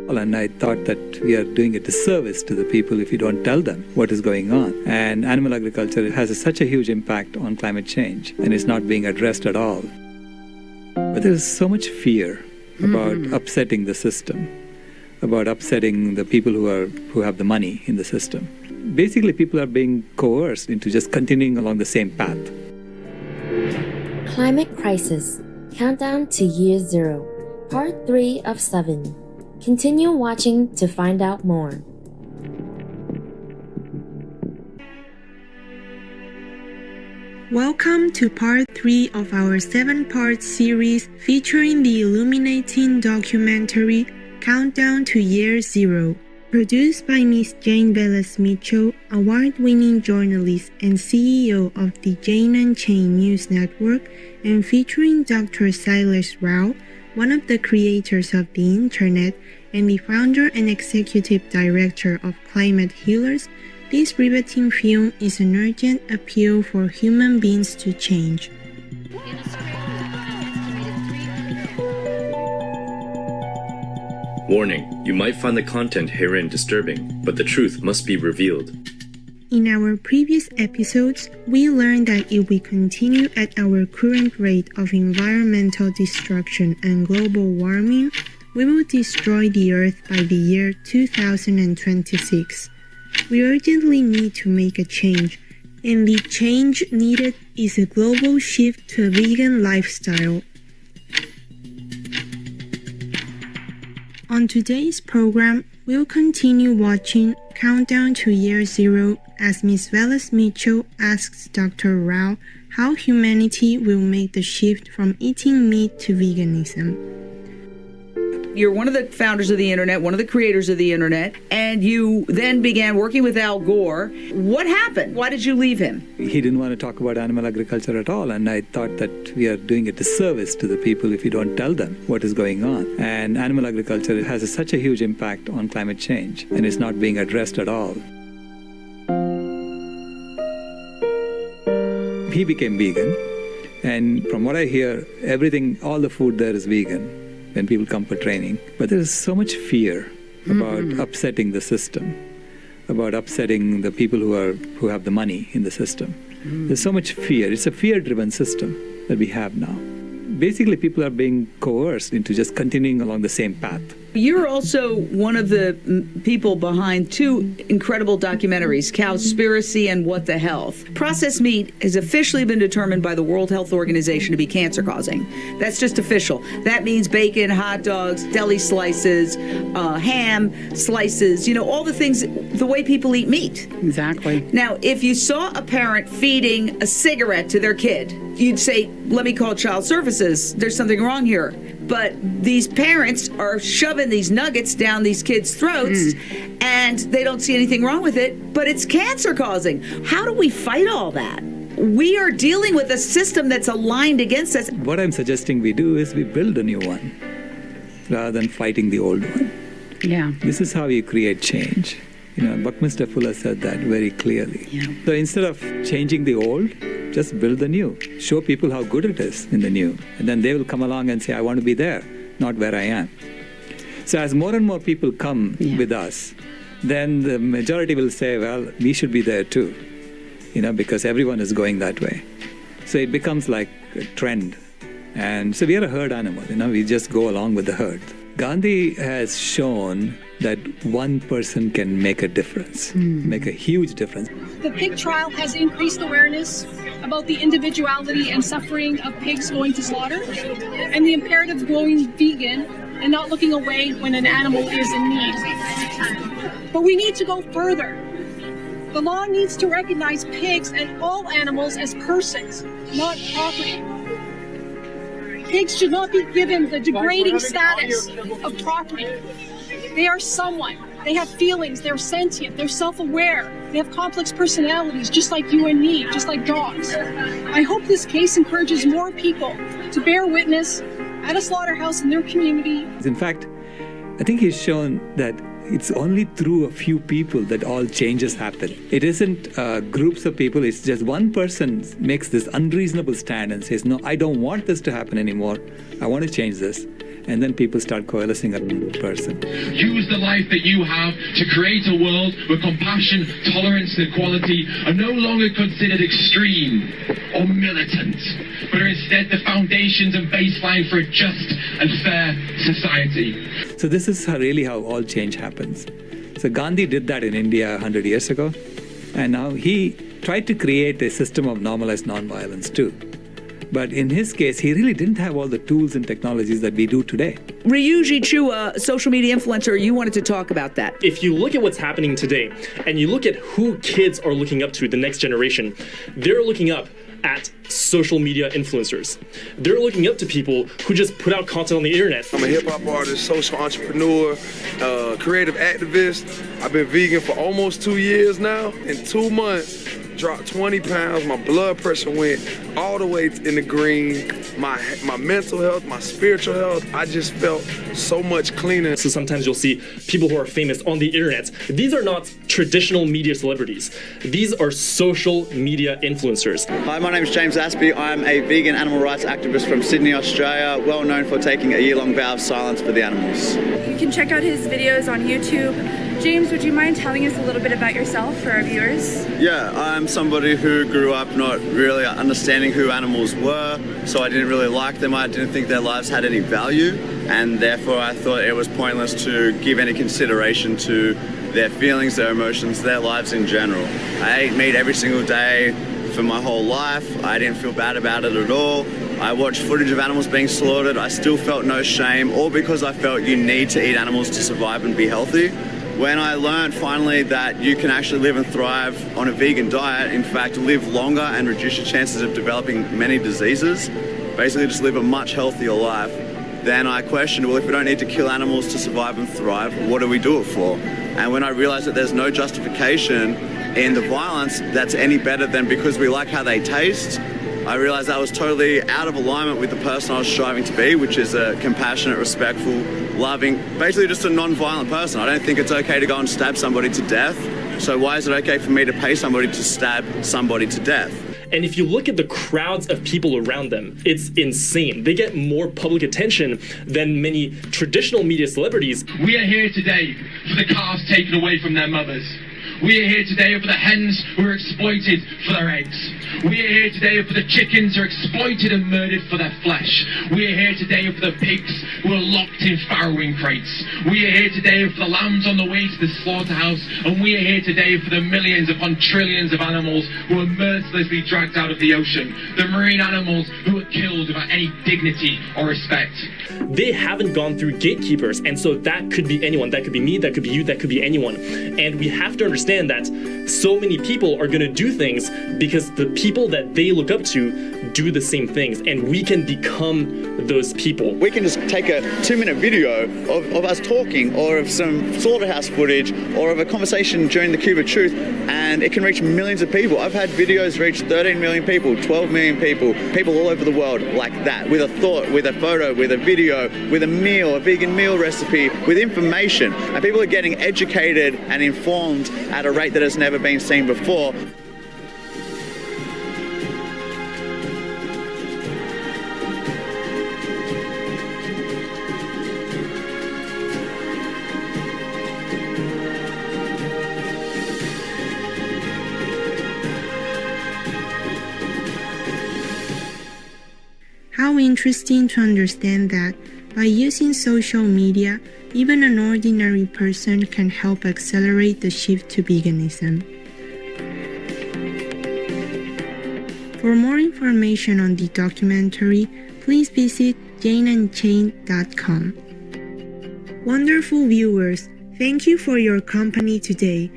And I thought that we are doing a disservice to the people if we don't tell them what is going on. And animal agriculture has such a huge impact on climate change, and it's not being addressed at all. But there's so much fear about upsetting the system, about upsetting the people who have the money in the system. Basically, people are being coerced into just continuing along the same path. Climate Crisis, Countdown to Year Zero, Part 3 of 7. Continue watching to find out more. Welcome to Part 3 of our 7-part series featuring the illuminating documentary Countdown to Year Zero. Produced by Ms. Jane Velez-Mitchell, award-winning journalist and CEO of the Jane and Chain News Network, and featuring Dr. Sailesh Rao, one of the creators of the Internet and the founder and executive director of Climate Healers, this riveting film is an urgent appeal for human beings to change. Warning, you might find the content herein disturbing, but the truth must be revealed. In our previous episodes, we learned that if we continue at our current rate of environmental destruction and global warming, we will destroy the Earth by the year 2026. We urgently need to make a change, and the change needed is a global shift to a vegan lifestyle. On today's program, we'll continue watching Countdown to Year Zero as Ms. Velez-Mitchell asks Dr. Rao how humanity will make the shift from eating meat to veganism. You're one of the founders of the Internet, one of the creators of the Internet, and you then began working with Al Gore. What happened? Why did you leave him? He didn't want to talk about animal agriculture at all, and I thought that we are doing a disservice to the people if we don't tell them what is going on. And animal agriculture has such a huge impact on climate change, and it's not being addressed at all. He became vegan, and from what I hear, all the food there is vegan when people come for training. But there is so much fear about upsetting the system, about upsetting the people who have the money in the system. There's so much fear. It's a fear-driven system that we have now. Basically, people are being coerced into just continuing along the same path. You're also one of the people behind two incredible documentaries, Cowspiracy and What the Health. Processed meat has officially been determined by the World Health Organization to be cancer-causing. That's just official. That means bacon, hot dogs, deli slices, ham slices, all the things, the way people eat meat. Exactly. Now, if you saw a parent feeding a cigarette to their kid, you'd say, let me call child services. There's something wrong here. But these parents are shoving these nuggets down these kids' throats, and they don't see anything wrong with it, but it's cancer-causing. How do we fight all that? We are dealing with a system that's aligned against us. What I'm suggesting we do is we build a new one rather than fighting the old one. Yeah. This is how you create change. Buckminster Fuller said that very clearly. Yeah. So instead of changing the old, just build the new. Show people how good it is in the new. And then they will come along and say, I want to be there, not where I am. So as more and more people come with us, then the majority will say, well, we should be there too, because everyone is going that way. So it becomes like a trend. And so we are a herd animal, we just go along with the herd. Gandhi has shown that one person can make a difference, make a huge difference. The pig trial has increased awareness about the individuality and suffering of pigs going to slaughter, and the imperative of going vegan and not looking away when an animal is in need. But we need to go further. The law needs to recognize pigs and all animals as persons, not property. Pigs should not be given the degrading status of property. They are someone. They have feelings. They're sentient. They're self-aware. They have complex personalities, just like you and me, just like dogs. I hope this case encourages more people to bear witness at a slaughterhouse in their community. In fact, I think he's shown that it's only through a few people that all changes happen. It isn't groups of people. It's just one person makes this unreasonable stand and says, no, I don't want this to happen anymore. I want to change this. And then people start coalescing around the person. Use the life that you have to create a world where compassion, tolerance, and equality are no longer considered extreme or militant, but are instead the foundations and baseline for a just and fair society. So this is really how all change happens. So Gandhi did that in India 100 years ago, and now he tried to create a system of normalized nonviolence too. But in his case, he really didn't have all the tools and technologies that we do today. Ryuji Chu, a social media influencer, you wanted to talk about that. If you look at what's happening today, and you look at who kids are looking up to, the next generation, they're looking up at social media influencers. They're looking up to people who just put out content on the internet. I'm a hip-hop artist, social entrepreneur, creative activist. I've been vegan for almost 2 years now. In 2 months, dropped 20 pounds. My blood pressure went all the way in the green. My mental health, my spiritual health, I just felt so much cleaner. So sometimes you'll see people who are famous on the internet. These are not traditional media celebrities. These are social media influencers. Hi, my name is James Aspey. I'm a vegan animal rights activist from Sydney, Australia, well known for taking a year-long vow of silence for the animals. You can check out his videos on YouTube. James, would you mind telling us a little bit about yourself for our viewers? Yeah, I'm somebody who grew up not really understanding who animals were, so I didn't really like them. I didn't think their lives had any value, and therefore I thought it was pointless to give any consideration to their feelings, their emotions, their lives in general. I ate meat every single day for my whole life. I didn't feel bad about it at all. I watched footage of animals being slaughtered. I still felt no shame, all because I felt you need to eat animals to survive and be healthy. When I learned finally that you can actually live and thrive on a vegan diet, in fact live longer and reduce your chances of developing many diseases, basically just live a much healthier life, then I questioned, well, if we don't need to kill animals to survive and thrive, what do we do it for? And when I realized that there's no justification in the violence that's any better than because we like how they taste, I realized that was totally out of alignment with the person I was striving to be, which is a compassionate, respectful, loving, basically just a non-violent person. I don't think it's okay to go and stab somebody to death. So why is it okay for me to pay somebody to stab somebody to death? And if you look at the crowds of people around them, it's insane. They get more public attention than many traditional media celebrities. We are here today for the calves taken away from their mothers. We are here today for the hens who are exploited for their eggs. We are here today for the chickens who are exploited and murdered for their flesh. We are here today for the pigs who are locked in farrowing crates. We are here today for the lambs on the way to the slaughterhouse. And we are here today for the millions upon trillions of animals who are mercilessly dragged out of the ocean. The marine animals who are killed without any dignity or respect. They haven't gone through gatekeepers, and so that could be anyone. That could be me, that could be you, that could be anyone. And we have to understand that so many people are going to do things because the people that they look up to do the same things, and we can become those people. We can just take a 2-minute video of us talking, or of some slaughterhouse footage, or of a conversation during the Cube of Truth, and it can reach millions of people. I've had videos reach 13 million people, 12 million people all over the world like that, with a thought, with a photo, with a video, with a meal, a vegan meal recipe, with information. And people are getting educated and informed at a rate that has never been seen before. How interesting to understand that by using social media, even an ordinary person can help accelerate the shift to veganism. For more information on the documentary, please visit janeandchain.com. Wonderful viewers, thank you for your company today.